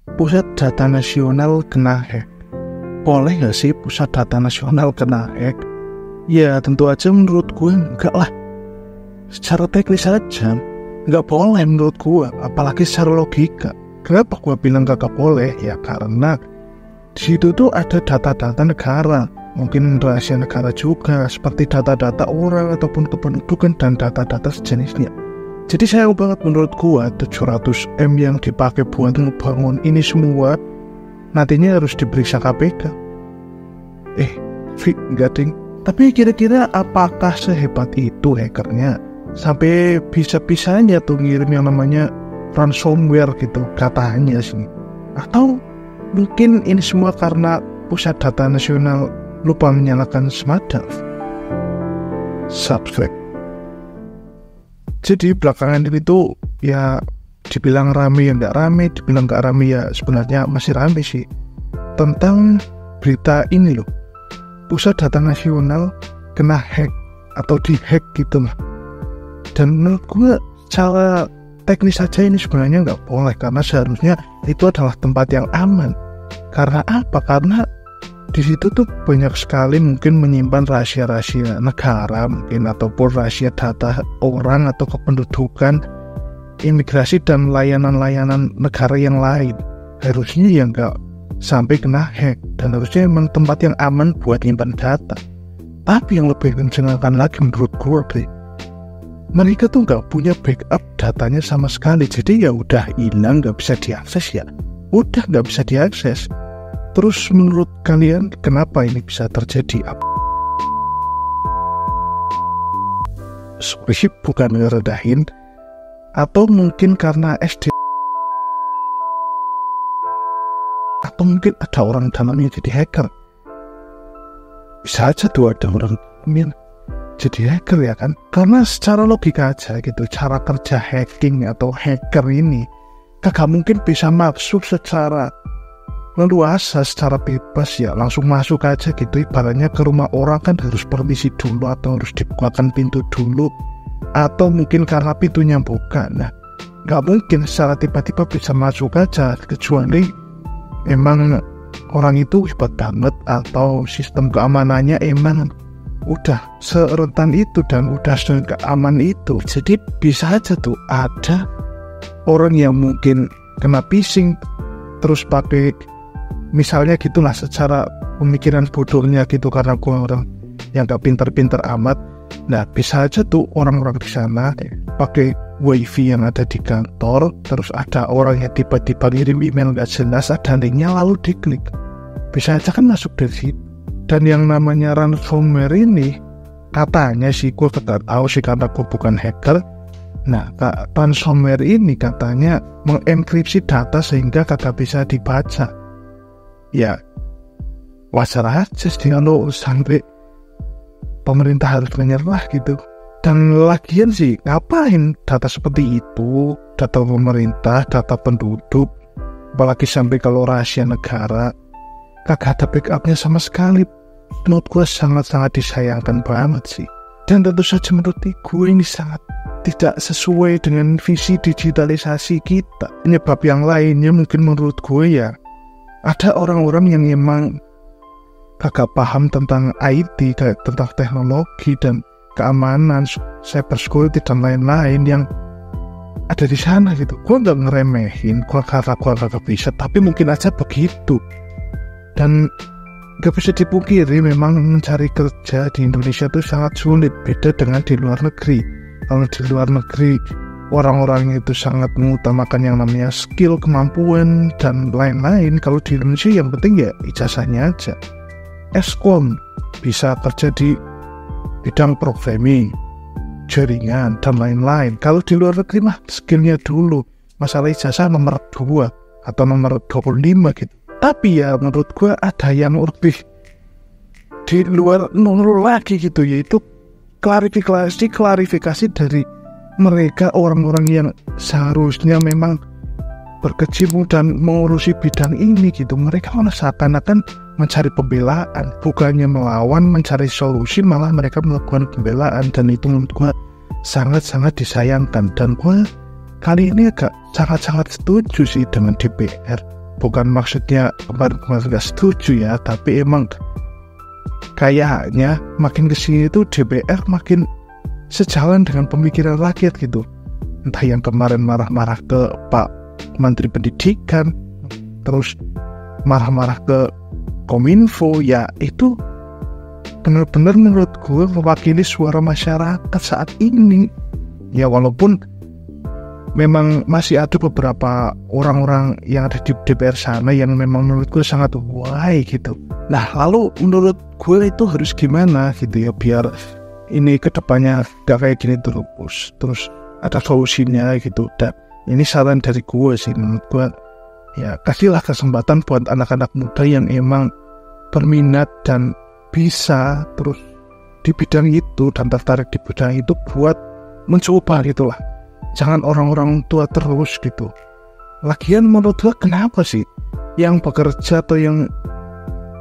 pusat data nasional kena hack. Boleh gak sih pusat data nasional kena hack? Ya tentu aja menurut gue enggak lah. Secara teknis aja enggak boleh menurut gue, apalagi secara logika. Kenapa gue bilang gak boleh? Ya karena di situ tuh ada data-data negara, mungkin rahasia negara juga, seperti data-data orang ataupun kependudukan dan data-data sejenisnya. Jadi sayang banget menurut gue 700M yang dipakai buat ngebangun ini semua nantinya harus diperiksa KPK. Enggak ding. Tapi kira-kira apakah sehebat itu hackernya sampai bisa-bisanya tuh ngirim yang namanya ransomware gitu katanya sih? Atau mungkin ini semua karena pusat data nasional lupa menyalakan smart drive? Subscribe. Jadi belakangan ini tuh ya dibilang rame ya nggak rame, dibilang nggak rame ya sebenarnya masih rame sih, tentang berita ini loh, pusat data nasional kena hack atau dihack gitu lah. Dan menurut gue secara teknis saja ini sebenarnya nggak boleh, karena seharusnya itu adalah tempat yang aman. Karena apa? Karena di situ tuh banyak sekali mungkin menyimpan rahasia-rahasia negara mungkin, ataupun rahasia data orang atau kependudukan, imigrasi dan layanan-layanan negara yang lain. Harusnya ya nggak sampai kena hack, dan harusnya memang tempat yang aman buat nyimpan data. Tapi yang lebih mencengangkan lagi menurut gue, mereka tuh nggak punya backup datanya sama sekali. Jadi ya udah hilang, nggak bisa diakses ya udah nggak bisa diakses. Terus menurut kalian kenapa ini bisa terjadi? Sorry, bukan ngeredahin. Atau mungkin karena SD, atau mungkin ada orang dalamnya jadi hacker. Bisa aja tuh ada orang dalamnya jadi hacker ya kan. Karena secara logika aja gitu, cara kerja hacking atau hacker ini kagak mungkin bisa masuk secara leluasa, secara bebas ya langsung masuk aja gitu. Ibaratnya ke rumah orang kan harus permisi dulu, atau harus dibukakan pintu dulu, atau mungkin karena pintunya buka. Nah, gak mungkin secara tiba-tiba bisa masuk aja, kecuali emang orang itu hebat banget atau sistem keamanannya emang udah serentan itu dan udah seaman itu. Jadi bisa aja tuh ada orang yang mungkin kena phishing terus pakai, misalnya gitulah, secara pemikiran bodohnya gitu, karena gue orang yang gak pinter-pinter amat. Nah, bisa aja tuh orang-orang di sana pakai wifi yang ada di kantor, terus ada orang yang tiba-tiba ngirim email gak jelas, ada linknya lalu diklik. Bisa aja kan masuk dari situ. Dan yang namanya ransomware ini, katanya sih, gue gak tahu sih karena gue bukan hacker. Nah, ransomware ini katanya mengenkripsi data sehingga kagak bisa dibaca. Ya, wajar aja sih kalau sampai pemerintah harus menyerah gitu. Dan lagian sih, ngapain data seperti itu, data pemerintah, data penduduk, apalagi sampai kalau rahasia negara, kagak ada backupnya sama sekali. Menurut gue sangat-sangat disayangkan banget sih. Dan tentu saja menurut gue ini sangat tidak sesuai dengan visi digitalisasi kita. Penyebab yang lainnya mungkin menurut gue ya, ada orang-orang yang emang kagak paham tentang IT, kayak tentang teknologi dan keamanan, cyber security dan lain-lain yang ada di sana gitu. Gue gak ngeremehin, gue kagak bisa, tapi mungkin aja begitu. Dan gak bisa dipungkiri memang mencari kerja di Indonesia itu sangat sulit, beda dengan di luar negeri. Kalau di luar negeri orang-orang itu sangat mengutamakan yang namanya skill, kemampuan, dan lain-lain. Kalau di Indonesia yang penting ya ijazahnya aja. Eskom bisa kerja di bidang programming, jaringan, dan lain-lain. Kalau di luar negeri mah skillnya dulu, masalah ijazah nomor 2 atau nomor 25 gitu. Tapi ya menurut gue ada yang lebih di luar nomor lagi gitu, yaitu klarifikasi dari mereka, orang-orang yang seharusnya memang berkecimpung dan mengurusi bidang ini gitu. Mereka malah seakan-akan mencari pembelaan, bukannya melawan, mencari solusi, malah mereka melakukan pembelaan. Dan itu menurut gue sangat-sangat disayangkan. Dan gue kali ini agak sangat-sangat setuju sih dengan DPR. bukan maksudnya kemarin gak setuju ya, tapi emang kayaknya makin kesini itu DPR makin sejalan dengan pemikiran rakyat gitu. Entah yang kemarin marah-marah ke Pak Menteri Pendidikan, terus marah-marah ke Kominfo, ya itu benar-benar menurut gue mewakili suara masyarakat saat ini. Ya walaupun memang masih ada beberapa orang-orang yang ada di DPR sana yang memang menurut gue sangat why gitu. Nah lalu menurut gue itu harus gimana gitu ya biar ini kedepannya gak kayak gini terus ada solusinya gitu. Dan ini saran dari gue sih, menurut gue ya kasihlah kesempatan buat anak-anak muda yang emang berminat dan bisa terus di bidang itu dan tertarik di bidang itu buat mencoba gitulah. Jangan orang-orang tua terus gitu. Lagian menurut gue kenapa sih yang bekerja atau yang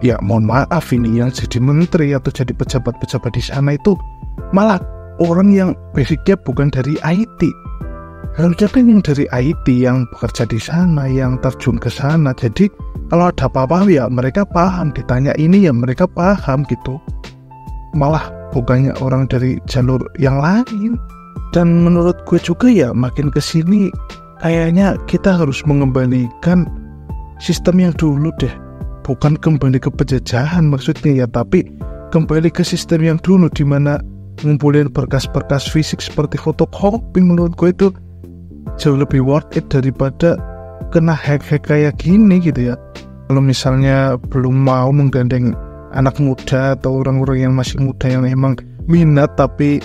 ya mohon maaf ini yang jadi menteri atau jadi pejabat-pejabat di sana itu malah orang yang basicnya bukan dari IT. Harusnya kan yang dari IT yang bekerja di sana, yang terjun ke sana. Jadi kalau ada apa-apa ya mereka paham, ditanya ini ya mereka paham gitu. Malah bukannya orang dari jalur yang lain. Dan menurut gue juga ya makin kesini kayaknya kita harus mengembalikan sistem yang dulu deh. Bukan kembali ke penjajahan maksudnya ya, tapi kembali ke sistem yang dulu di mana ngumpulin berkas-berkas fisik seperti fotokopi. Menurut gue itu jauh lebih worth it daripada kena hack-hack kayak gini gitu ya. Kalau misalnya belum mau menggandeng anak muda atau orang-orang yang masih muda yang emang minat tapi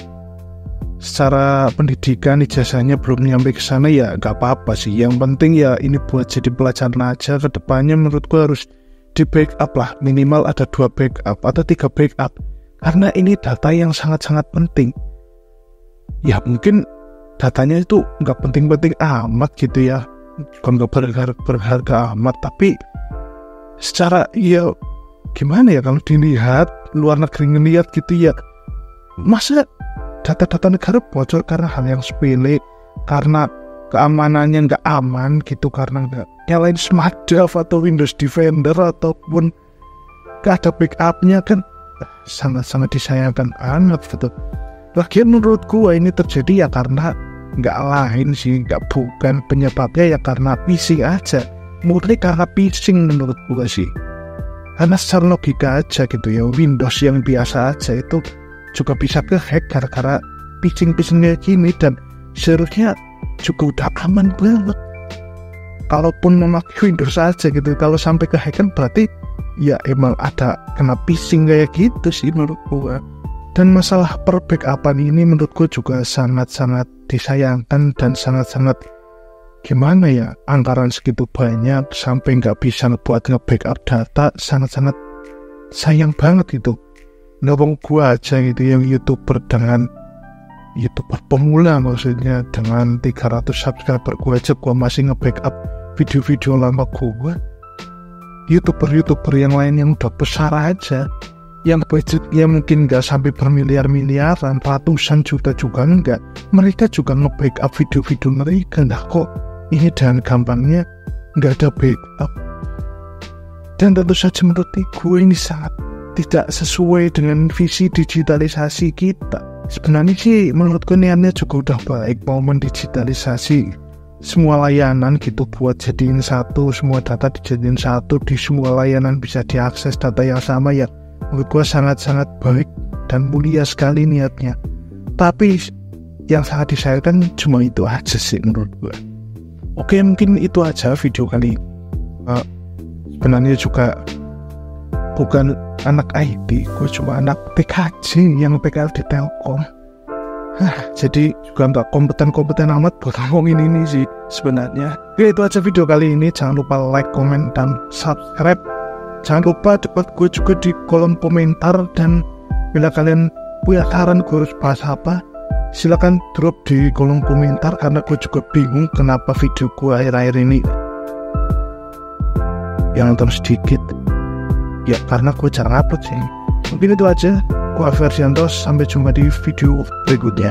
secara pendidikan ijazahnya belum nyampe ke sana, ya gak apa-apa sih. Yang penting ya ini buat jadi pelajaran aja. Kedepannya menurut gue harus di backup lah, minimal ada 2 backup atau 3 backup, karena ini data yang sangat-sangat penting. Ya mungkin datanya itu gak penting-penting amat gitu ya, bukan gak berharga amat, tapi secara ya gimana ya kalau dilihat luar negeri ngelihat gitu ya, masa data-data negara bocor karena hal yang sepele, karena keamanannya nggak aman gitu, karena nggak nyalain SmartDAV atau Windows Defender ataupun nggak ada backupnya kan sangat-sangat disayangkan banget gitu. Lagian menurut gua ini terjadi ya karena nggak lain sih, bukan penyebabnya ya karena phishing aja, murni karena phishing menurut gua sih. Karena secara logika aja gitu ya, Windows yang biasa aja itu juga bisa ke-hack gara-gara phishing-phishingnya gini, dan seharusnya juga udah aman banget. Kalaupun memakai Windows aja gitu, kalau sampai ke-hack kan berarti ya emang ada kena phishing kayak gitu sih menurut gua. Dan masalah per-backupan ini menurut gua juga sangat-sangat disayangkan dan sangat-sangat gimana ya, anggaran segitu banyak sampai nggak bisa buat nge-backup data, sangat-sangat sayang banget gitu. Nabung gua aja gitu yang YouTuber pemula maksudnya dengan 300 subscriber gua aja gua masih nge-backup video-video lama gua. YouTuber yang lain yang udah besar aja, yang budgetnya mungkin gak sampai bermiliar-miliaran, ratusan juta juga enggak, mereka juga nge-backup video-video mereka. Nah kok ini dengan gampangnya gak ada backup. Dan tentu saja menurut gue ini sangat tidak sesuai dengan visi digitalisasi kita. Sebenarnya sih menurut gue niatnya juga udah baik, mau mendigitalisasi semua layanan gitu buat jadiin satu, semua data dijadiin satu, di semua layanan bisa diakses data yang sama, ya menurut gue sangat-sangat baik dan mulia sekali niatnya. Tapi yang sangat disayangkan cuma itu aja sih menurut gue. Oke, mungkin itu aja video kali ini. Sebenarnya juga bukan anak IT, gue cuma anak PKJ yang PKL di Telkom. Jadi juga nggak kompeten amat buat ngomongin ini sih sebenarnya. Oke, itu aja video kali ini. Jangan lupa like, comment, dan subscribe. Jangan lupa dapat gue juga di kolom komentar, dan bila kalian punya saran gue harus bahas apa, silakan drop di kolom komentar, karena gue juga bingung kenapa video gue akhir-akhir ini yang nonton sedikit. Ya karena gue jarang upload sih. Mungkin itu aja. Gue Ferdiantos, sampai jumpa di video berikutnya.